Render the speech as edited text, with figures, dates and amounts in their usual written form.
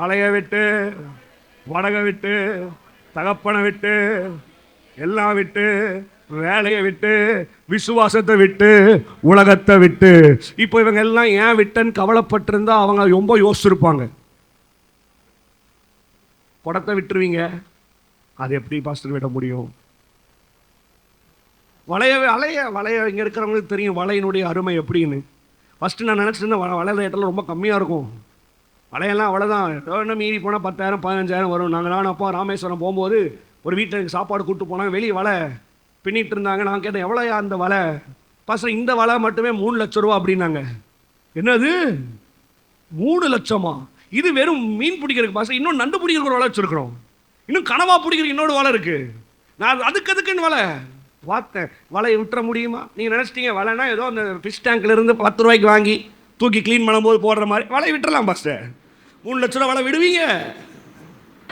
அலைய விட்டு, வடகை விட்டு, தகப்பனை விட்டு, எல்லாம் விட்டு, வேலையை விட்டு, விசுவாசத்தை விட்டு, உலகத்தை விட்டு. இப்போ இவங்க எல்லாம் ஏன் விட்டன்னு கவலைப்பட்டிருந்தா அவங்க ரொம்ப யோசிச்சிருப்பாங்க. குடத்தை விட்டுருவீங்க, அது எப்படி பாஸ்டர் விட முடியும்? வலைய இங்கே இருக்கிறவங்களுக்கு தெரியும் வலையினுடைய அருமை எப்படின்னு. ஃபஸ்ட்டு நான் நினச்சிருந்தேன் வலை ரேட்டெல்லாம் ரொம்ப கம்மியாக இருக்கும், வலையெல்லாம் அவ்வளோதான், என்ன மீறி போனால் 10,000 15,000 வரும். நானும் அப்பா ராமேஸ்வரம் போகும்போது ஒரு வீட்டில் எனக்கு சாப்பாடு கூப்பிட்டு போனாங்க, வெளியே வலை பின்னிட்டு இருந்தாங்க. நான் கேட்டேன் எவ்வளோயா அந்த வலை? பாஸ்டர் இந்த வலை மட்டுமே 3 லட்சம் ரூபா அப்படின்னாங்க. என்னது 3 லட்சமா? இது வெறும் மீன் பிடிக்கிறதுக்கு பாஸ்டர், இன்னும் நண்டு பிடிக்கிறதுக்கு ஒரு வலை வச்சுருக்கிறோம், இன்னும் கனவா பிடிக்கிறதுக்கு இன்னொரு வலை இருக்குது. நான் அதுக்குன்னு வலை பார்த்தேன். வலையை விட்டுற முடியுமா? நீங்கள் நினச்சிட்டீங்க வலைனா ஏதோ அந்த ஃபிஷ் டேங்க்லேருந்து 10 ரூபாய்க்கு வாங்கி தூக்கி க்ளீன் பண்ணும்போது போடுற மாதிரி வலையை விட்டுறலாம் பாஸ்டர். 3 லட்ச ரூபா வலை விடுவீங்க?